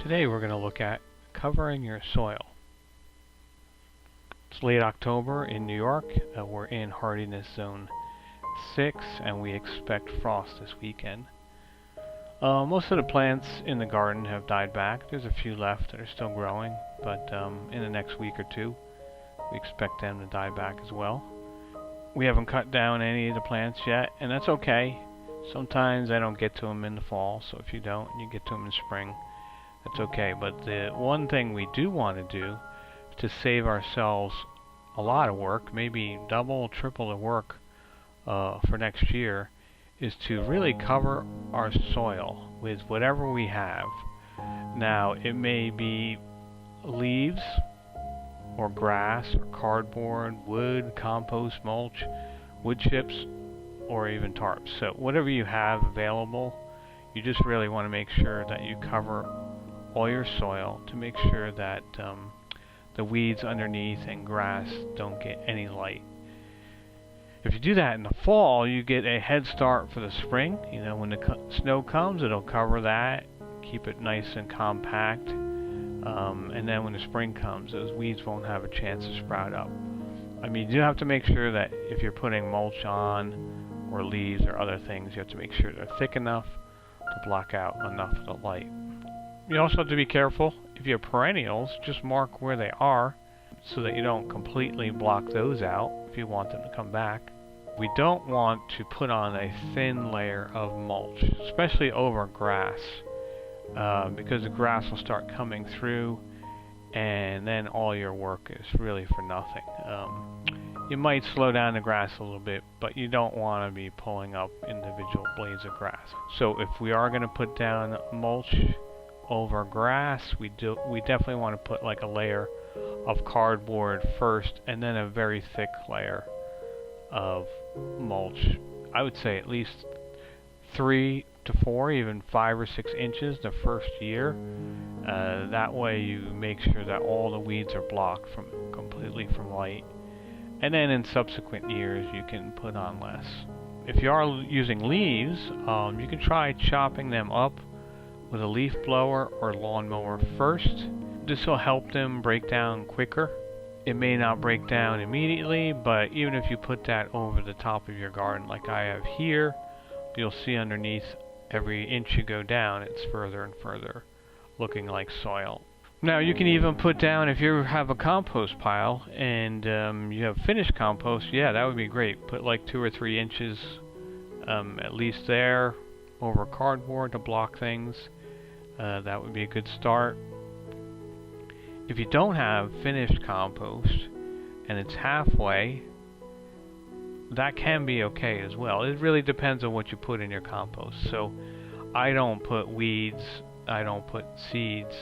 Today we're going to look at covering your soil. It's late October in New York. We're in hardiness zone 6 and we expect frost this weekend. Most of the plants in the garden have died back. There's a few left that are still growing, but in the next week or two we expect them to die back as well. We haven't cut down any of the plants yet, and that's okay. Sometimes I don't get to them in the fall, so if you don't, you get to them in spring. That's okay, but the one thing we do want to do to save ourselves a lot of work, maybe double, triple the work for next year, is to really cover our soil with whatever we have. Now, it may be leaves, or grass, or cardboard, wood, compost, mulch, wood chips, or even tarps. So whatever you have available, you just really want to make sure that you cover all your soil to make sure that the weeds underneath and grass don't get any light. If you do that in the fall, you get a head start for the spring. You know, when the snow comes, it'll cover that, keep it nice and compact, and then when the spring comes, those weeds won't have a chance to sprout up. I mean, you do have to make sure that if you're putting mulch on, or leaves or other things, you have to make sure they're thick enough to block out enough of the light. You also have to be careful. If you have perennials, just mark where they are so that you don't completely block those out if you want them to come back. We don't want to put on a thin layer of mulch, especially over grass, because the grass will start coming through and then all your work is really for nothing. You might slow down the grass a little bit, but you don't want to be pulling up individual blades of grass. So if we are going to put down mulch over grass, we definitely want to put like a layer of cardboard first and then a very thick layer of mulch. I would say at least 3 to 4, even 5 or 6 inches the first year. That way you make sure that all the weeds are blocked completely from light. And then in subsequent years you can put on less. If you are using leaves, you can try chopping them up with a leaf blower or lawnmower first. This will help them break down quicker. It may not break down immediately, but even if you put that over the top of your garden like I have here, you'll see underneath every inch you go down, it's further and further looking like soil. Now you can even put down, if you have a compost pile and you have finished compost, yeah, that would be great. Put like 2 or 3 inches at least there over cardboard to block things. That would be a good start. If you don't have finished compost and it's halfway, that can be okay as well. It really depends on what you put in your compost. So I don't put weeds, I don't put seeds,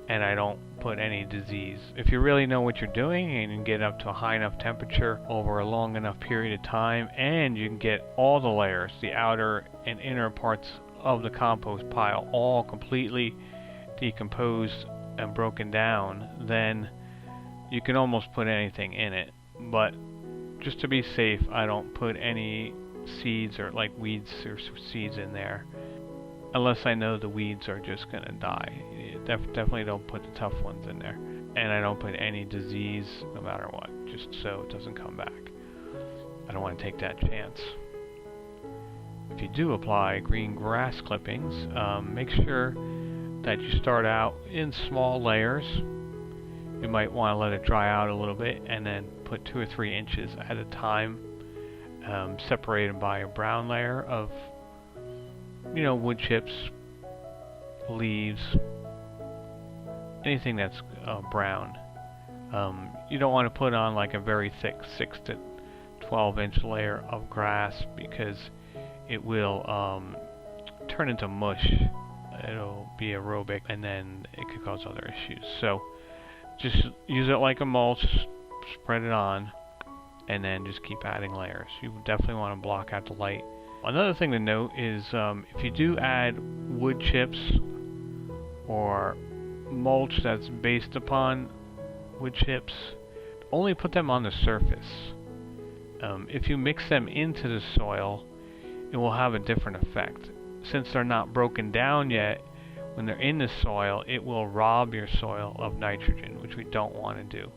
and I don't put any disease. If you really know what you're doing and you can get up to a high enough temperature over a long enough period of time, and you can get all the layers, the outer and inner parts of the compost pile all completely decomposed and broken down, then you can almost put anything in it. But just to be safe, I don't put any seeds or like weeds or seeds in there unless I know the weeds are just gonna die. Definitely don't put the tough ones in there. And I don't put any disease no matter what, just so it doesn't come back. I don't want to take that chance. If you do apply green grass clippings, make sure that you start out in small layers. You might want to let it dry out a little bit and then put 2 or 3 inches at a time, separated by a brown layer of, wood chips, leaves, anything that's brown. You don't want to put on like a very thick 6 to 12 inch layer of grass because it will turn into mush. It'll be aerobic and then it could cause other issues. So just use it like a mulch, spread it on, and then just keep adding layers. You definitely want to block out the light. Another thing to note is if you do add wood chips or mulch that's based upon wood chips, only put them on the surface. If you mix them into the soil, it will have a different effect. Since they're not broken down yet, when they're in the soil, it will rob your soil of nitrogen, which we don't want to do.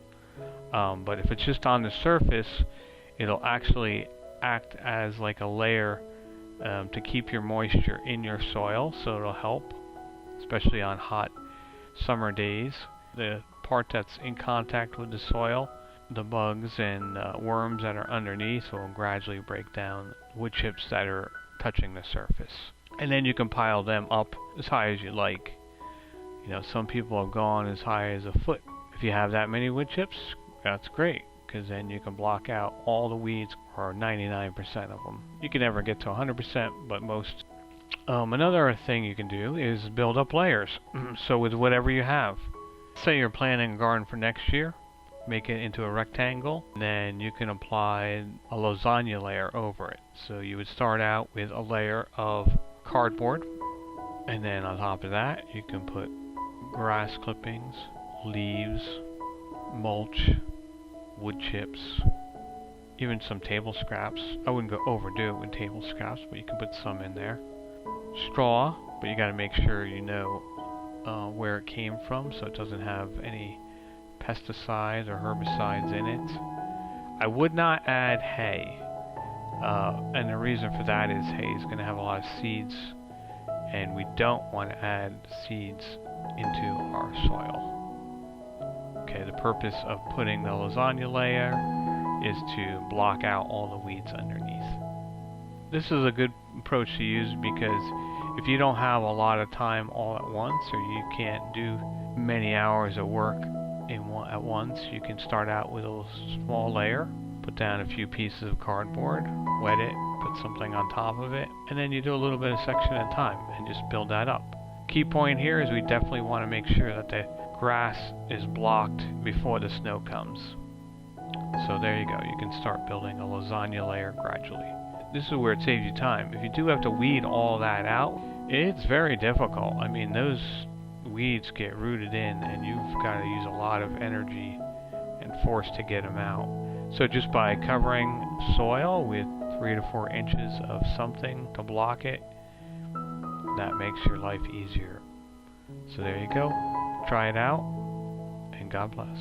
But if it's just on the surface, it'll actually act as like a layer to keep your moisture in your soil, so it'll help, especially on hot summer days. The part that's in contact with the soil, the bugs and worms that are underneath will gradually break down wood chips that are touching the surface. And then you can pile them up as high as you like. You know, some people have gone as high as a foot. If you have that many wood chips, that's great, because then you can block out all the weeds, or 99% of them. You can never get to 100%, but most. Another thing you can do is build up layers. So with whatever you have, say you're planting a garden for next year, make it into a rectangle, then you can apply a lasagna layer over it. So you would start out with a layer of cardboard, and then on top of that you can put grass clippings, leaves, mulch, wood chips, even some table scraps. I wouldn't go overdo it with table scraps, but you can put some in there. Straw, but you got to make sure you know where it came from, so it doesn't have any pesticides or herbicides in it. I would not add hay, and the reason for that is hay is going to have a lot of seeds, and we don't want to add seeds into our soil. Okay, the purpose of putting the lasagna layer is to block out all the weeds underneath. This is a good approach to use because if you don't have a lot of time all at once, or you can't do many hours of work at once, you can start out with a small layer, put down a few pieces of cardboard, wet it, put something on top of it, and then you do a little bit of section at a time and just build that up. Key point here is we definitely want to make sure that the grass is blocked before the snow comes. So there you go, you can start building a lasagna layer gradually. This is where it saves you time. If you do have to weed all that out, it's very difficult. I mean, those weeds get rooted in, and you've got to use a lot of energy and force to get them out. So just by covering soil with 3 to 4 inches of something to block it, that makes your life easier. So there you go. Try it out, and God bless.